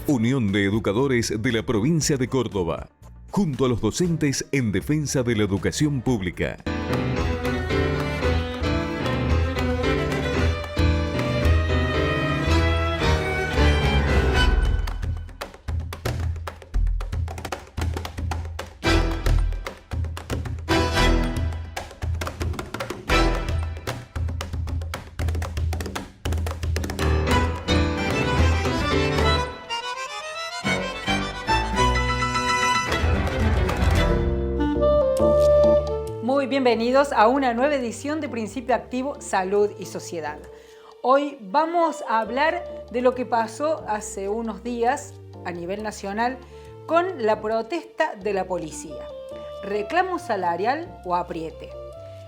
Unión de Educadores de la Provincia de Córdoba, junto a los docentes en defensa de la educación pública. Bienvenidos a una nueva edición de Principio Activo, Salud y Sociedad. Hoy vamos a hablar de lo que pasó hace unos días a nivel nacional con la protesta de la policía. ¿Reclamo salarial o apriete?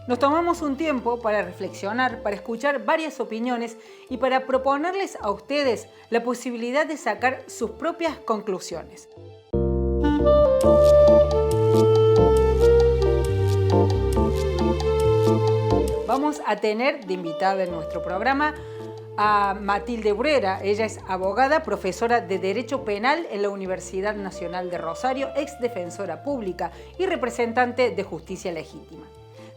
Nos tomamos un tiempo para reflexionar, para escuchar varias opiniones y para proponerles a ustedes la posibilidad de sacar sus propias conclusiones. Vamos a tener de invitada en nuestro programa a Matilde Brera. Ella es abogada, profesora de Derecho Penal en la Universidad Nacional de Rosario, ex defensora pública y representante de Justicia Legítima.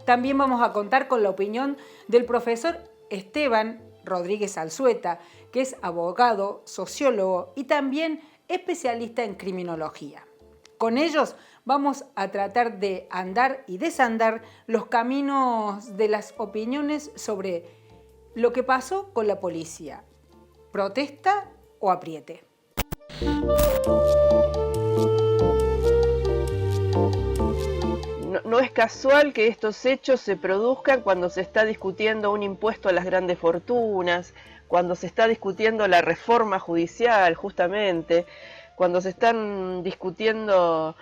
También vamos a contar con la opinión del profesor Esteban Rodríguez Alzueta, que es abogado, sociólogo y también especialista en criminología. Con ellos vamos a tratar de andar y desandar los caminos de las opiniones sobre lo que pasó con la policía. ¿Protesta o apriete? No es casual que estos hechos se produzcan cuando se está discutiendo un impuesto a las grandes fortunas, cuando se está discutiendo la reforma judicial, justamente, cuando se están discutiendo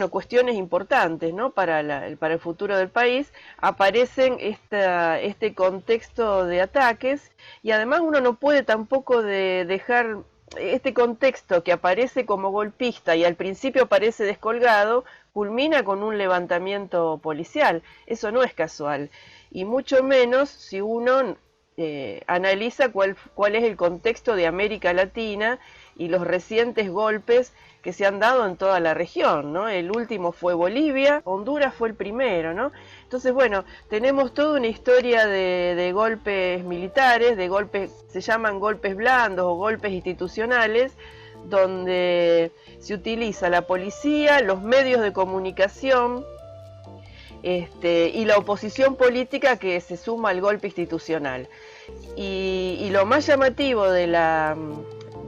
cuestiones importantes, ¿no? para el futuro del país, aparecen este contexto de ataques, y además uno no puede tampoco dejar este contexto que aparece como golpista y al principio parece descolgado, culmina con un levantamiento policial. Eso no es casual, y mucho menos si uno analiza cuál es el contexto de América Latina y los recientes golpes que se han dado en toda la región, ¿no? El último fue Bolivia, Honduras fue el primero, ¿no? Entonces, bueno, tenemos toda una historia de golpes militares, de golpes, se llaman golpes blandos o golpes institucionales, donde se utiliza la policía, los medios de comunicación, y la oposición política que se suma al golpe institucional. Y lo más llamativo del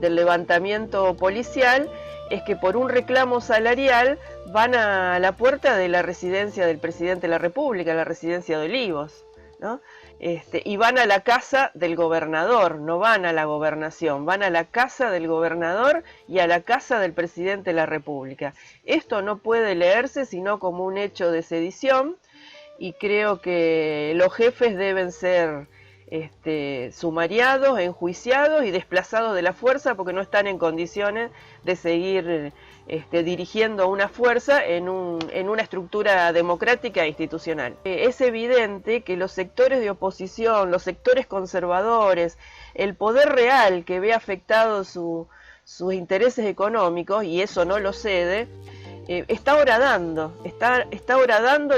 levantamiento policial es que por un reclamo salarial van a la puerta de la residencia del presidente de la República, la residencia de Olivos, ¿no? Y van a la casa del gobernador, no van a la gobernación, van a la casa del gobernador y a la casa del presidente de la República. Esto no puede leerse sino como un hecho de sedición, y creo que los jefes deben ser sumariados, enjuiciados y desplazados de la fuerza, porque no están en condiciones de seguir dirigiendo una fuerza en una estructura democrática e institucional. Es evidente que los sectores de oposición, los sectores conservadores, el poder real que ve afectados sus intereses económicos, y eso no lo cede, está horadando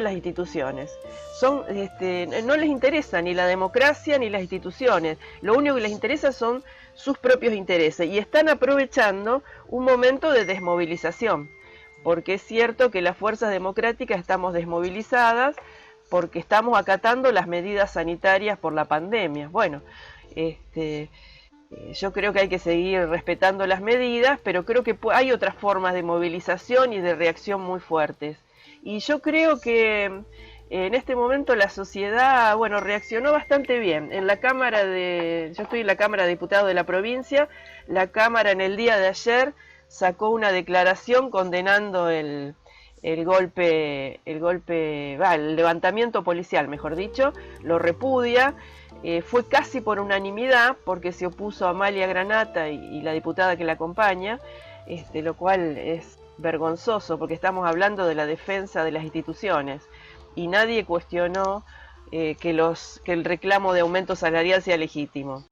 las instituciones. No les interesa ni la democracia ni las instituciones, lo único que les interesa son sus propios intereses, y están aprovechando un momento de desmovilización, porque es cierto que las fuerzas democráticas estamos desmovilizadas porque estamos acatando las medidas sanitarias por la pandemia. Bueno, yo creo que hay que seguir respetando las medidas, pero creo que hay otras formas de movilización y de reacción muy fuertes. Y yo creo que en este momento la sociedad, reaccionó bastante bien. Yo estoy en la Cámara de Diputados de la provincia. La Cámara en el día de ayer sacó una declaración condenando el levantamiento policial, mejor dicho, lo repudia. Fue casi por unanimidad, porque se opuso Amalia Granata y la diputada que la acompaña, lo cual es vergonzoso, porque estamos hablando de la defensa de las instituciones, y nadie cuestionó que el reclamo de aumento salarial sea legítimo.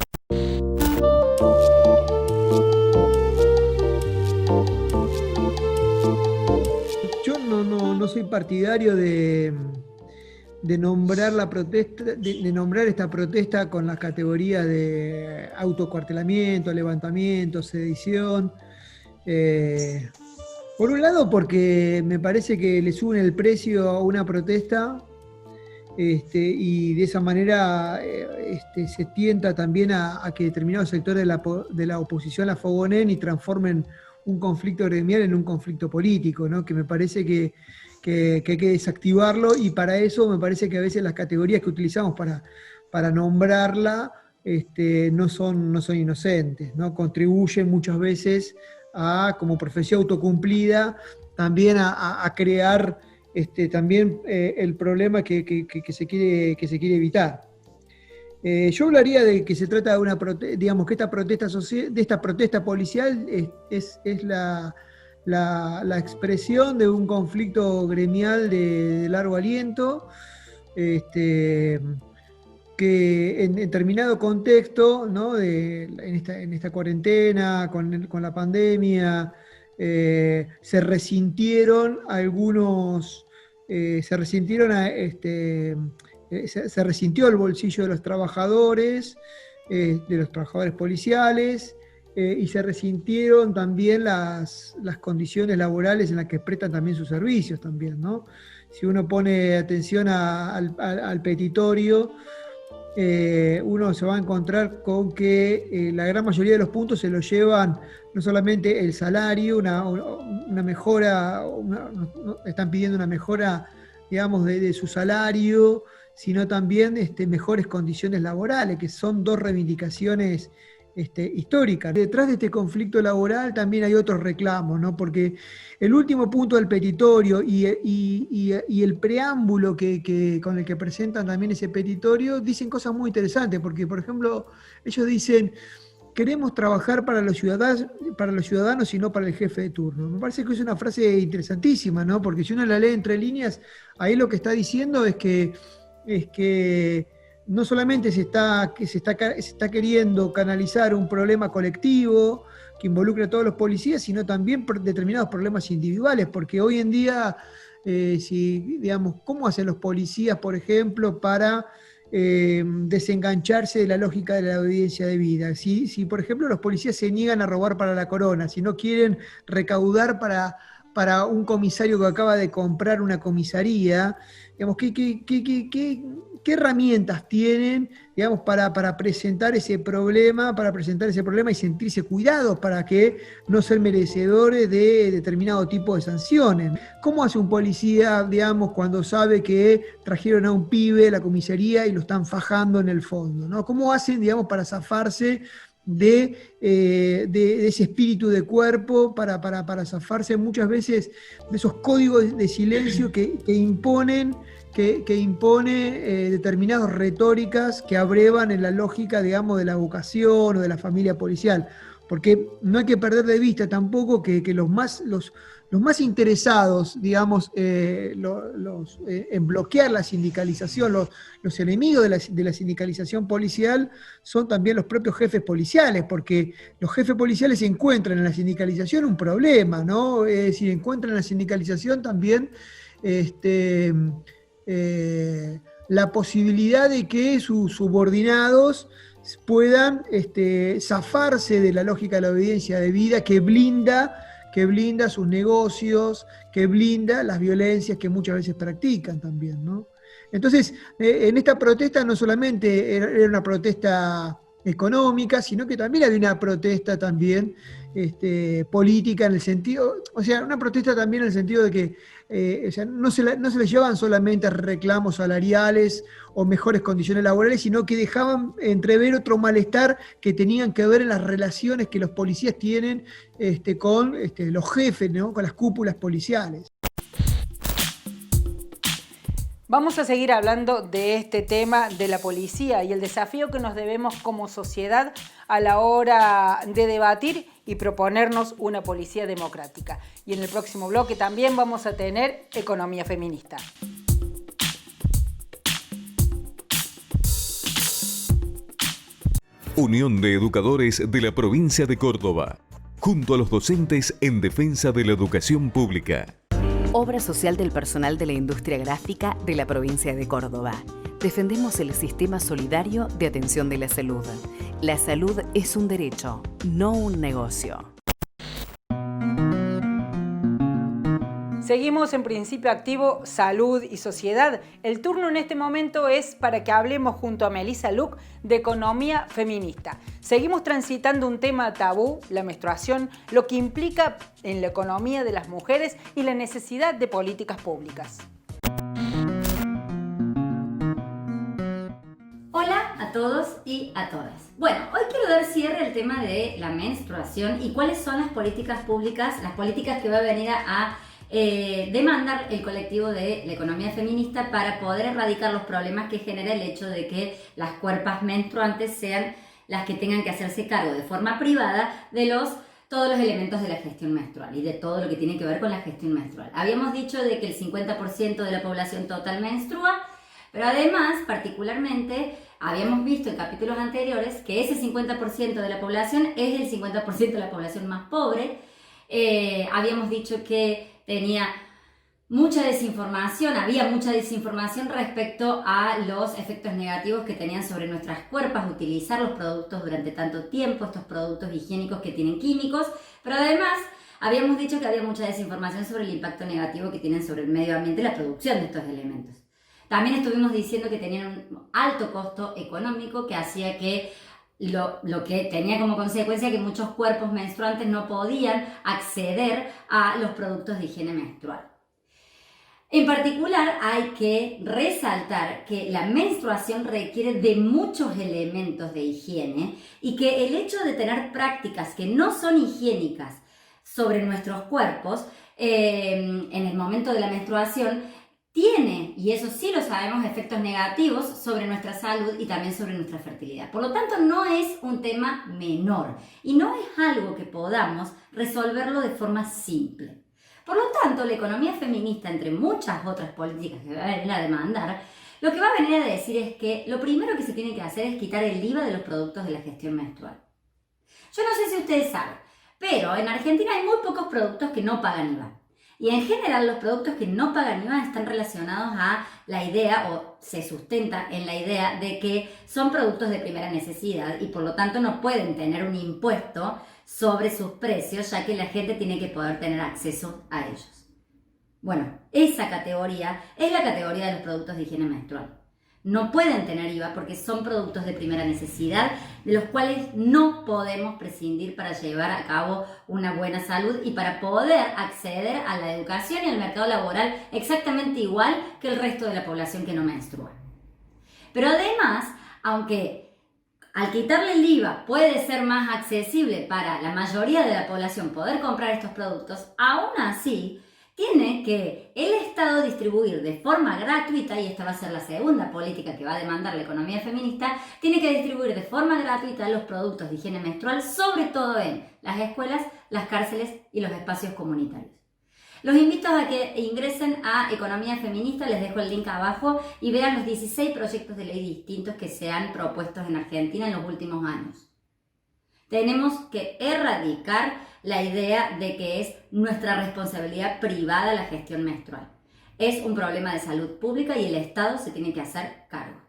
Yo no soy partidario de nombrar la protesta, de nombrar esta protesta con las categorías de autocuartelamiento, levantamiento, sedición. Por un lado, porque me parece que le suben el precio a una protesta, y de esa manera se tienta también a que determinados sectores de la oposición la fogonen y transformen un conflicto gremial en un conflicto político, ¿no? Que me parece que hay que desactivarlo, y para eso me parece que a veces las categorías que utilizamos para nombrarla no son inocentes, ¿no? Contribuyen muchas veces como profecía autocumplida, también a crear también el problema que se quiere evitar. Yo hablaría de que se trata de una digamos que esta protesta policial es la expresión de un conflicto gremial de largo aliento, que en determinado contexto, ¿no? En esta cuarentena, con la pandemia, se resintieron algunos, se resintió el bolsillo de los trabajadores policiales, y se resintieron también las condiciones laborales en las que prestan también sus servicios también, ¿no? Si uno pone atención al petitorio, uno se va a encontrar con que la gran mayoría de los puntos se los llevan no solamente el salario, una mejora, están pidiendo una mejora, digamos, de su salario, sino también mejores condiciones laborales, que son dos reivindicaciones históricas. Detrás de este conflicto laboral también hay otros reclamos, ¿no? Porque el último punto del petitorio y el preámbulo con el que presentan también ese petitorio dicen cosas muy interesantes, porque, por ejemplo, ellos dicen: queremos trabajar para los ciudadanos y no para el jefe de turno. Me parece que es una frase interesantísima, ¿no? Porque si uno la lee entre líneas, ahí lo que está diciendo es que no solamente se está queriendo canalizar un problema colectivo que involucra a todos los policías, sino también determinados problemas individuales, porque hoy en día, ¿cómo hacen los policías, por ejemplo, para desengancharse de la lógica de la obediencia debida? Si, por ejemplo, los policías se niegan a robar para la corona, si no quieren recaudar para un comisario que acaba de comprar una comisaría, digamos, ¿qué herramientas tienen, digamos, para presentar ese problema y sentirse cuidados para que no ser merecedores de determinado tipo de sanciones? ¿Cómo hace un policía, digamos, cuando sabe que trajeron a un pibe a la comisaría y lo están fajando en el fondo, ¿no? ¿Cómo hacen, digamos, para zafarse de ese espíritu de cuerpo, para zafarse muchas veces de esos códigos de silencio que impone determinadas retóricas que abrevan en la lógica, digamos, de la vocación o de la familia policial? Porque no hay que perder de vista tampoco que los más interesados, digamos, en bloquear la sindicalización, los enemigos de la sindicalización policial, son también los propios jefes policiales, porque los jefes policiales encuentran en la sindicalización un problema, ¿no? Es decir, encuentran en la sindicalización también la posibilidad de que sus subordinados puedan zafarse de la lógica de la obediencia debida, que blinda sus negocios, que blinda las violencias que muchas veces practican también, ¿no? Entonces, en esta protesta no solamente era una protesta económica, sino que también había una protesta también política, en el sentido, o sea, una protesta también en el sentido de que no se les llevaban solamente reclamos salariales o mejores condiciones laborales, sino que dejaban entrever otro malestar que tenían que ver en las relaciones que los policías tienen con los jefes, ¿no? Con las cúpulas policiales. Vamos a seguir hablando de este tema de la policía y el desafío que nos debemos como sociedad a la hora de debatir y proponernos una policía democrática. Y en el próximo bloque también vamos a tener economía feminista. Unión de Educadores de la Provincia de Córdoba, junto a los docentes en defensa de la educación pública. Obra social del personal de la industria gráfica de la provincia de Córdoba. Defendemos el sistema solidario de atención de la salud. La salud es un derecho, no un negocio. Seguimos en Principio Activo, Salud y Sociedad. El turno en este momento es para que hablemos junto a Melissa Luc de economía feminista. Seguimos transitando un tema tabú, la menstruación, lo que implica en la economía de las mujeres y la necesidad de políticas públicas. Hola a todos y a todas. Bueno, hoy quiero dar cierre al tema de la menstruación y cuáles son las políticas públicas, las políticas que va a venir a demandar el colectivo de la economía feminista para poder erradicar los problemas que genera el hecho de que las cuerpas menstruantes sean las que tengan que hacerse cargo de forma privada de todos los elementos de la gestión menstrual y de todo lo que tiene que ver con la gestión menstrual. Habíamos dicho de que el 50% de la población total menstrua, pero además, particularmente, habíamos visto en capítulos anteriores que ese 50% de la población es el 50% de la población más pobre. Habíamos dicho que tenía mucha desinformación, había mucha desinformación respecto a los efectos negativos que tenían sobre nuestras cuerpos utilizar los productos durante tanto tiempo, estos productos higiénicos que tienen químicos, pero además habíamos dicho que había mucha desinformación sobre el impacto negativo que tienen sobre el medio ambiente la producción de estos elementos. También estuvimos diciendo que tenían un alto costo económico que hacía que lo que tenía como consecuencia que muchos cuerpos menstruantes no podían acceder a los productos de higiene menstrual. En particular, hay que resaltar que la menstruación requiere de muchos elementos de higiene y que el hecho de tener prácticas que no son higiénicas sobre nuestros cuerpos en el momento de la menstruación tiene, y eso sí lo sabemos, efectos negativos sobre nuestra salud y también sobre nuestra fertilidad. Por lo tanto, no es un tema menor y no es algo que podamos resolverlo de forma simple. Por lo tanto, la economía feminista, entre muchas otras políticas que va a venir a demandar, lo que va a venir a decir es que lo primero que se tiene que hacer es quitar el IVA de los productos de la gestión menstrual. Yo no sé si ustedes saben, pero en Argentina hay muy pocos productos que no pagan IVA. Y en general los productos que no pagan IVA están relacionados a la idea o se sustenta en la idea de que son productos de primera necesidad y por lo tanto no pueden tener un impuesto sobre sus precios ya que la gente tiene que poder tener acceso a ellos. Bueno, esa categoría es la categoría de los productos de higiene menstrual. No pueden tener IVA porque son productos de primera necesidad de los cuales no podemos prescindir para llevar a cabo una buena salud y para poder acceder a la educación y al mercado laboral exactamente igual que el resto de la población que no menstrua. Pero además, aunque al quitarle el IVA puede ser más accesible para la mayoría de la población poder comprar estos productos, aún así tiene que el Estado distribuir de forma gratuita, y esta va a ser la segunda política que va a demandar la economía feminista, tiene que distribuir de forma gratuita los productos de higiene menstrual, sobre todo en las escuelas, las cárceles y los espacios comunitarios. Los invito a que ingresen a Economía Feminista, les dejo el link abajo y vean los 16 proyectos de ley distintos que se han propuesto en Argentina en los últimos años. Tenemos que erradicar la idea de que es nuestra responsabilidad privada la gestión menstrual. Es un problema de salud pública y el Estado se tiene que hacer cargo.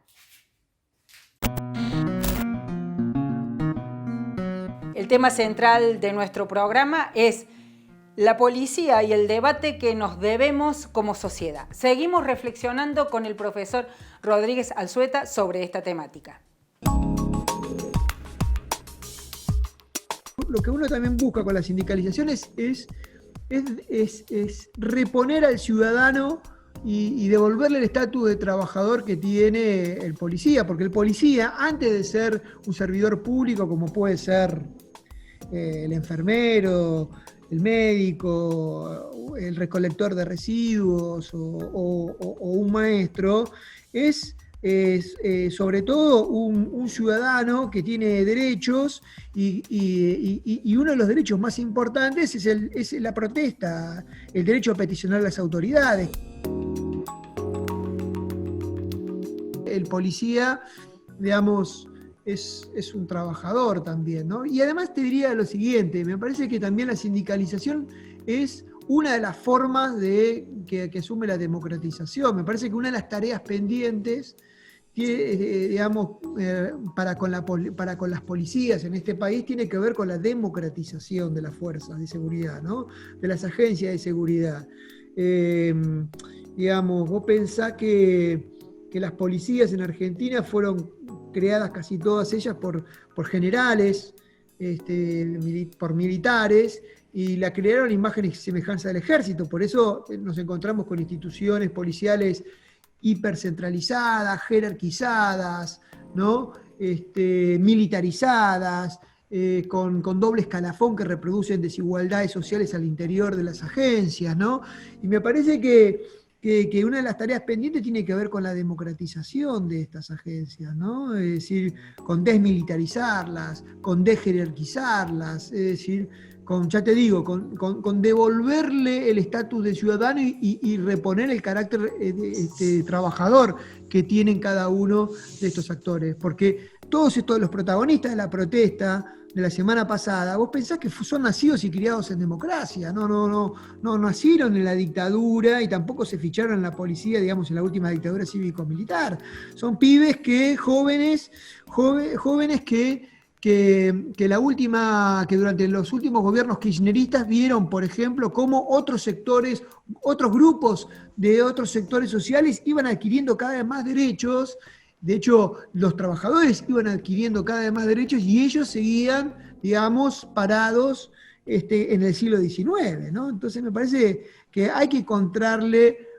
El tema central de nuestro programa es la policía y el debate que nos debemos como sociedad. Seguimos reflexionando con el profesor Rodríguez Alzueta sobre esta temática. Lo que uno también busca con las sindicalizaciones es reponer al ciudadano y devolverle el estatus de trabajador que tiene el policía, porque el policía, antes de ser un servidor público como puede ser el enfermero, el médico, el recolector de residuos o un maestro, es sobre todo un ciudadano que tiene derechos y uno de los derechos más importantes es la protesta, el derecho a peticionar a las autoridades. El policía, digamos, es un trabajador también, ¿no? Y además te diría lo siguiente, me parece que también la sindicalización es una de las formas que asume la democratización. Me parece que una de las tareas pendientes digamos, para con las policías en este país tiene que ver con la democratización de las fuerzas de seguridad, ¿no? De las agencias de seguridad. Digamos, vos pensás que las policías en Argentina fueron creadas casi todas ellas por generales, por militares, y la crearon imagen y semejanza del ejército. Por eso nos encontramos con instituciones policiales hipercentralizadas, jerarquizadas, ¿no? Militarizadas, con doble escalafón que reproducen desigualdades sociales al interior de las agencias, ¿no? Y me parece que una de las tareas pendientes tiene que ver con la democratización de estas agencias, ¿no? Es decir, con desmilitarizarlas, con desjerarquizarlas, es decir, ya te digo, con devolverle el estatus de ciudadano y reponer el carácter trabajador que tienen cada uno de estos actores. Porque todos los protagonistas de la protesta de la semana pasada, vos pensás que son nacidos y criados en democracia, no nacieron en la dictadura y tampoco se ficharon en la policía, digamos, en la última dictadura cívico-militar. Son pibes jóvenes que durante los últimos gobiernos kirchneristas vieron, por ejemplo, cómo otros grupos de otros sectores sociales iban adquiriendo cada vez más derechos. De hecho, los trabajadores iban adquiriendo cada vez más derechos y ellos seguían, digamos, parados en el siglo XIX, ¿no? Entonces me parece que hay que encontrarle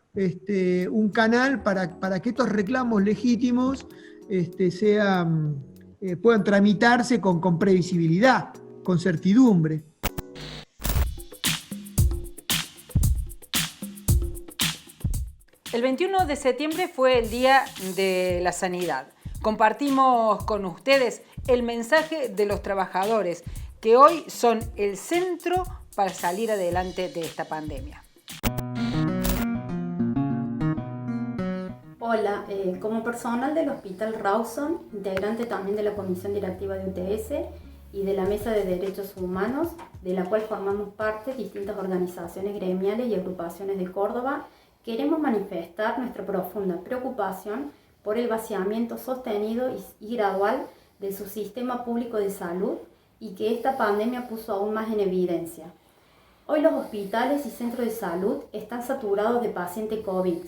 un canal para que estos reclamos legítimos puedan tramitarse con previsibilidad, con certidumbre. El 21 de septiembre fue el Día de la Sanidad. Compartimos con ustedes el mensaje de los trabajadores, que hoy son el centro para salir adelante de esta pandemia. Hola, como personal del Hospital Rawson, integrante también de la Comisión Directiva de UTS y de la Mesa de Derechos Humanos, de la cual formamos parte distintas organizaciones gremiales y agrupaciones de Córdoba, queremos manifestar nuestra profunda preocupación por el vaciamiento sostenido y gradual de su sistema público de salud y que esta pandemia puso aún más en evidencia. Hoy los hospitales y centros de salud están saturados de pacientes COVID,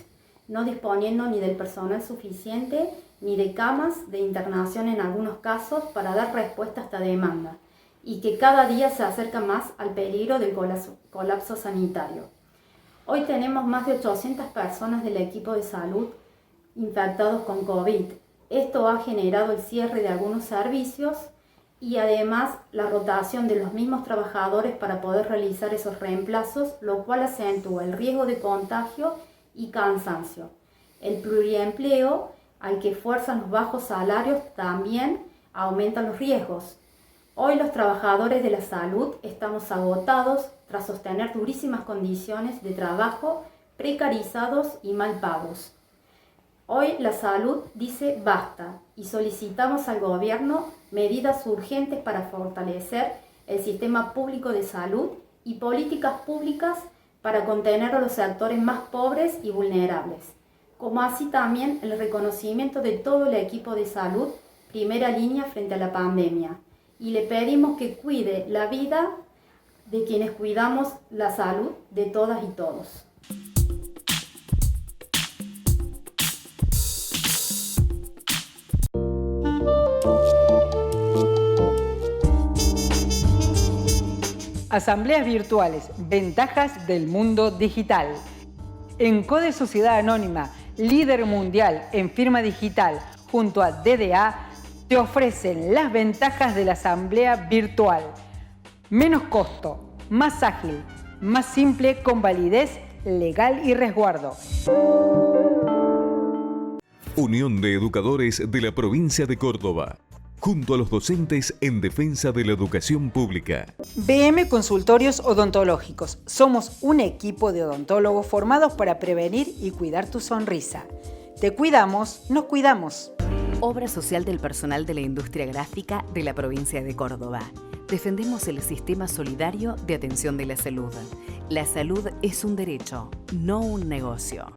no disponiendo ni del personal suficiente ni de camas de internación en algunos casos para dar respuesta a esta demanda, y que cada día se acerca más al peligro del colapso sanitario. Hoy tenemos más de 800 personas del equipo de salud infectados con COVID. Esto ha generado el cierre de algunos servicios y además la rotación de los mismos trabajadores para poder realizar esos reemplazos, lo cual acentúa el riesgo de contagio y cansancio. El pluriempleo al que fuerzan los bajos salarios también aumenta los riesgos. Hoy los trabajadores de la salud estamos agotados tras sostener durísimas condiciones de trabajo, precarizados y mal pagos. Hoy la salud dice basta y solicitamos al gobierno medidas urgentes para fortalecer el sistema público de salud y políticas públicas para contener a los sectores más pobres y vulnerables, como así también el reconocimiento de todo el equipo de salud, primera línea frente a la pandemia. Y le pedimos que cuide la vida de quienes cuidamos la salud de todas y todos. Asambleas virtuales, ventajas del mundo digital. En Code Sociedad Anónima, líder mundial en firma digital, junto a DDA, te ofrecen las ventajas de la asamblea virtual. Menos costo, más ágil, más simple, con validez legal y resguardo. Unión de Educadores de la Provincia de Córdoba, junto a los docentes en defensa de la educación pública. BM Consultorios Odontológicos. Somos un equipo de odontólogos formados para prevenir y cuidar tu sonrisa. Te cuidamos, nos cuidamos. Obra social del personal de la industria gráfica de la provincia de Córdoba. Defendemos el sistema solidario de atención de la salud. La salud es un derecho, no un negocio.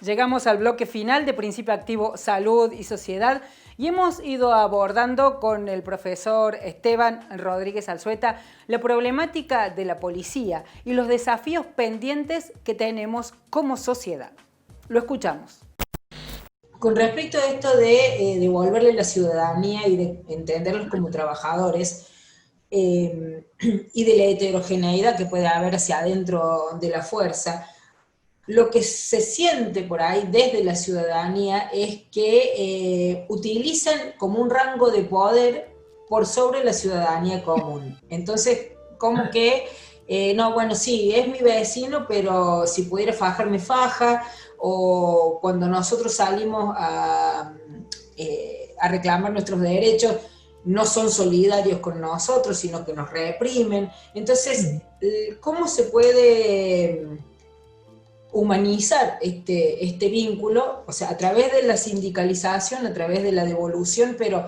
Llegamos al bloque final de Principio Activo Salud y Sociedad y hemos ido abordando con el profesor Esteban Rodríguez Alzueta la problemática de la policía y los desafíos pendientes que tenemos como sociedad. Lo escuchamos. Con respecto a esto de devolverle la ciudadanía y de entenderlos como trabajadores y de la heterogeneidad que puede haber hacia adentro de la fuerza, lo que se siente por ahí desde la ciudadanía es que utilizan como un rango de poder por sobre la ciudadanía común. Entonces, como que, no, bueno, sí, es mi vecino, pero si pudiera fajarme faja, o cuando nosotros salimos a reclamar nuestros derechos, no son solidarios con nosotros, sino que nos reprimen. Entonces, ¿cómo se puede humanizar este vínculo? O sea, a través de la sindicalización, a través de la devolución, pero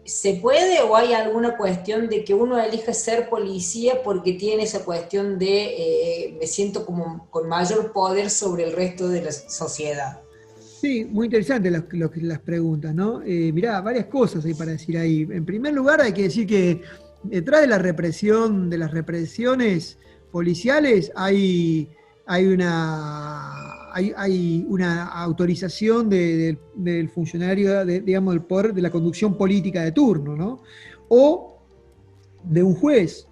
¿se puede o hay alguna cuestión de que uno elige ser policía porque tiene esa cuestión de me siento como con mayor poder sobre el resto de la sociedad? Sí, muy interesante las preguntas, ¿no? Mirá, varias cosas hay para decir ahí. En primer lugar, hay que decir que detrás de la represión, de las represiones policiales, hay una autorización del funcionario, digamos, del poder de la conducción política de turno, ¿no? O de un juez,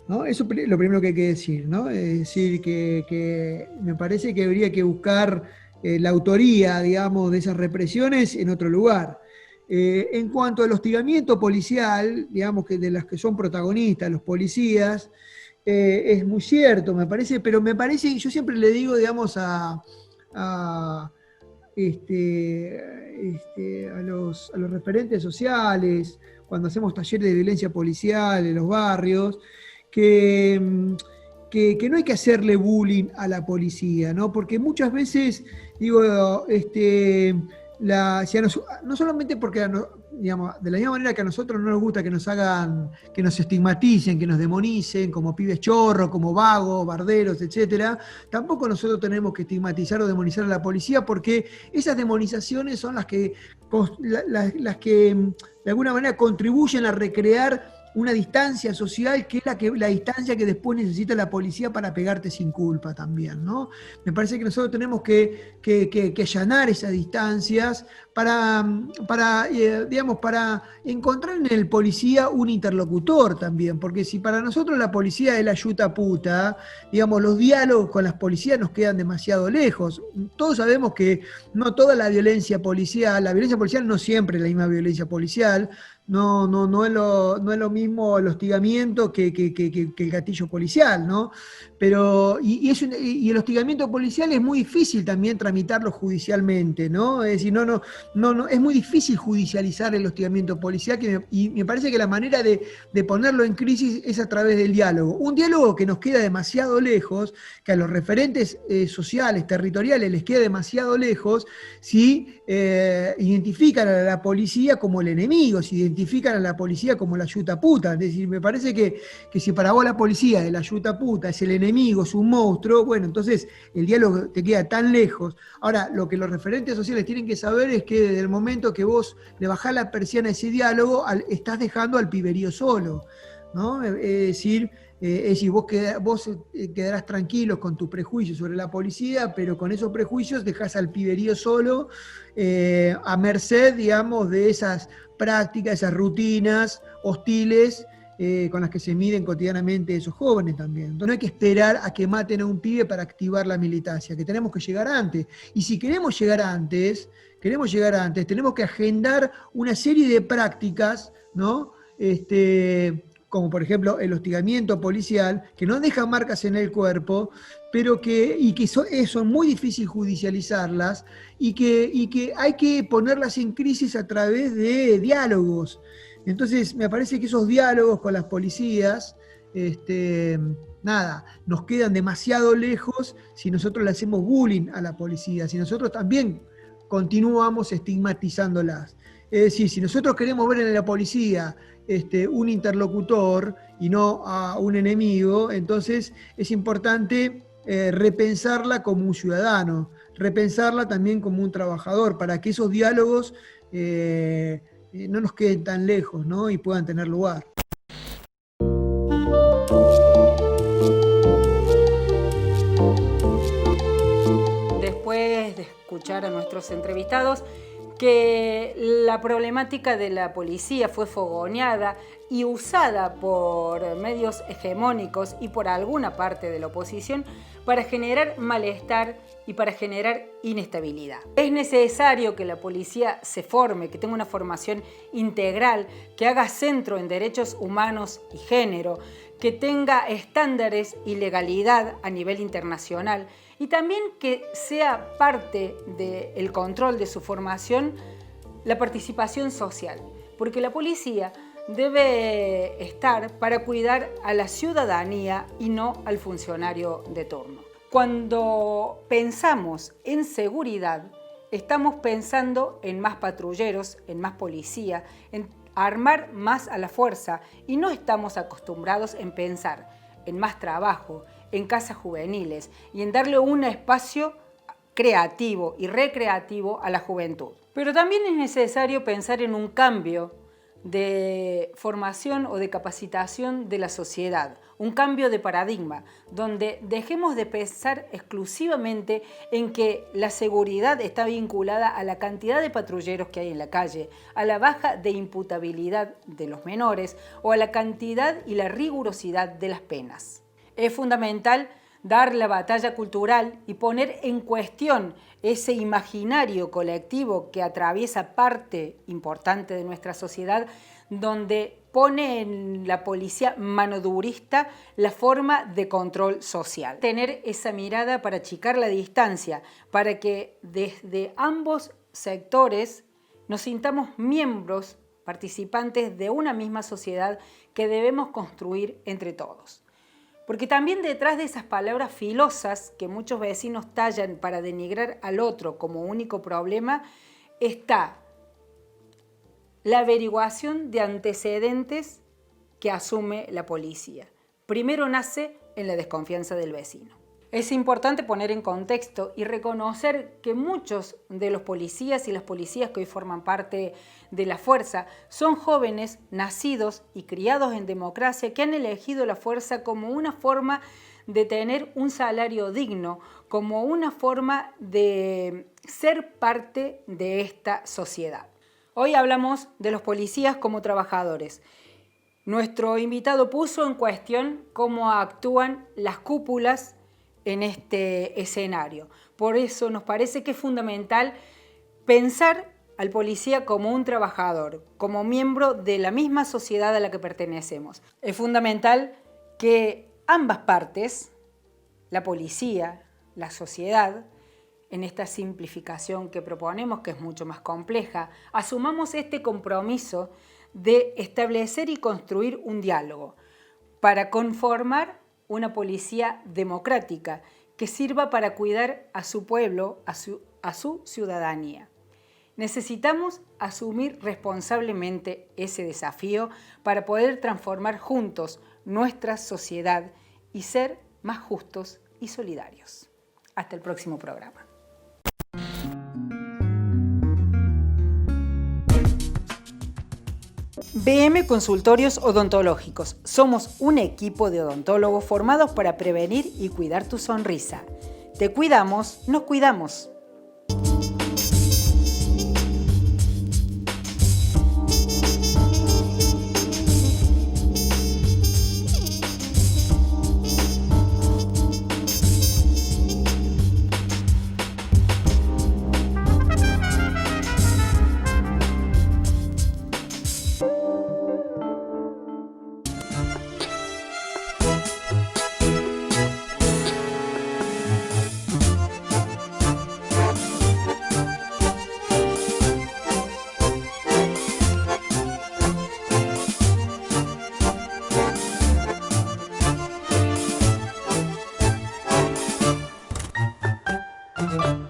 ¿no? Eso es lo primero que hay que decir, ¿no? Es decir, que me parece que habría que buscar la autoría, digamos, de esas represiones en otro lugar. En cuanto al hostigamiento policial, digamos, que de las que son protagonistas, los policías, es muy cierto, me parece, pero me parece, yo siempre le digo, digamos, a los referentes sociales, cuando hacemos talleres de violencia policial en los barrios, que no hay que hacerle bullying a la policía, ¿no? Porque muchas veces, digo, no solamente porque, digamos, de la misma manera que a nosotros no nos gusta que nos hagan, que nos estigmaticen, que nos demonicen como pibes chorros, como vagos, barderos, etcétera, tampoco nosotros tenemos que estigmatizar o demonizar a la policía, porque esas demonizaciones son las que de alguna manera contribuyen a recrear una distancia social que es la distancia que después necesita la policía para pegarte sin culpa también, ¿no? Me parece que nosotros tenemos que allanar esas distancias para encontrar en el policía un interlocutor también, porque si para nosotros la policía es la yuta puta, digamos, los diálogos con las policías nos quedan demasiado lejos. Todos sabemos que no toda la violencia policial no siempre es la misma violencia policial. No es lo mismo el hostigamiento que el gatillo policial, ¿no? Pero, y el hostigamiento policial es muy difícil también tramitarlo judicialmente, ¿no? Es decir, es muy difícil judicializar el hostigamiento policial, y me parece que la manera de ponerlo en crisis es a través del diálogo. Un diálogo que nos queda demasiado lejos, que a los referentes sociales, territoriales, les queda demasiado lejos, si identifican a la policía como el enemigo, si identifican a la policía como la yuta puta. Es decir, me parece que si para vos la policía de la yuta puta es el enemigo, es un monstruo, bueno, entonces el diálogo te queda tan lejos. Ahora, lo que los referentes sociales tienen que saber es que desde el momento que vos le bajás la persiana a ese diálogo, estás dejando al piberío solo, ¿no? Es decir, vos quedarás tranquilo con tus prejuicios sobre la policía, pero con esos prejuicios dejás al piberío solo, a merced, digamos, de esas prácticas, esas rutinas hostiles con las que se miden cotidianamente esos jóvenes también. Entonces no hay que esperar a que maten a un pibe para activar la militancia, que tenemos que llegar antes. Y si queremos llegar antes, tenemos que agendar una serie de prácticas, ¿no? como por ejemplo el hostigamiento policial, que no deja marcas en el cuerpo, pero que son muy difícil judicializarlas y que hay que ponerlas en crisis a través de diálogos. Entonces, me parece que esos diálogos con las policías, nos quedan demasiado lejos si nosotros le hacemos bullying a la policía, si nosotros también continuamos estigmatizándolas. Es decir, si nosotros queremos ver en la policía un interlocutor y no a un enemigo, entonces es importante repensarla como un ciudadano, repensarla también como un trabajador, para que esos diálogos no nos queden tan lejos, ¿no? Y puedan tener lugar. Después de escuchar a nuestros entrevistados, que la problemática de la policía fue fogoneada y usada por medios hegemónicos y por alguna parte de la oposición para generar malestar y para generar inestabilidad. Es necesario que la policía se forme, que tenga una formación integral, que haga centro en derechos humanos y género, que tenga estándares y legalidad a nivel internacional, y también que sea parte del control de su formación la participación social, porque la policía debe estar para cuidar a la ciudadanía y no al funcionario de turno. Cuando pensamos en seguridad, estamos pensando en más patrulleros, en más policía, en armar más a la fuerza, y no estamos acostumbrados en pensar en más trabajo, en casas juveniles y en darle un espacio creativo y recreativo a la juventud. Pero también es necesario pensar en un cambio de formación o de capacitación de la sociedad, un cambio de paradigma, donde dejemos de pensar exclusivamente en que la seguridad está vinculada a la cantidad de patrulleros que hay en la calle, a la baja de imputabilidad de los menores o a la cantidad y la rigurosidad de las penas. Es fundamental dar la batalla cultural y poner en cuestión ese imaginario colectivo que atraviesa parte importante de nuestra sociedad, donde pone en la policía manodurista la forma de control social. Tener esa mirada para achicar la distancia, para que desde ambos sectores nos sintamos miembros, participantes de una misma sociedad que debemos construir entre todos. Porque también detrás de esas palabras filosas que muchos vecinos tallan para denigrar al otro como único problema, está la averiguación de antecedentes que asume la policía. Primero nace en la desconfianza del vecino. Es importante poner en contexto y reconocer que muchos de los policías y las policías que hoy forman parte de la fuerza son jóvenes nacidos y criados en democracia que han elegido la fuerza como una forma de tener un salario digno, como una forma de ser parte de esta sociedad. Hoy hablamos de los policías como trabajadores. Nuestro invitado puso en cuestión cómo actúan las cúpulas en este escenario. Por eso nos parece que es fundamental pensar al policía como un trabajador, como miembro de la misma sociedad a la que pertenecemos. Es fundamental que ambas partes, la policía, la sociedad, en esta simplificación que proponemos, que es mucho más compleja, asumamos este compromiso de establecer y construir un diálogo para conformar una policía democrática que sirva para cuidar a su pueblo, a su ciudadanía. Necesitamos asumir responsablemente ese desafío para poder transformar juntos nuestra sociedad y ser más justos y solidarios. Hasta el próximo programa. BM Consultorios Odontológicos. Somos un equipo de odontólogos formados para prevenir y cuidar tu sonrisa. Te cuidamos, nos cuidamos. Música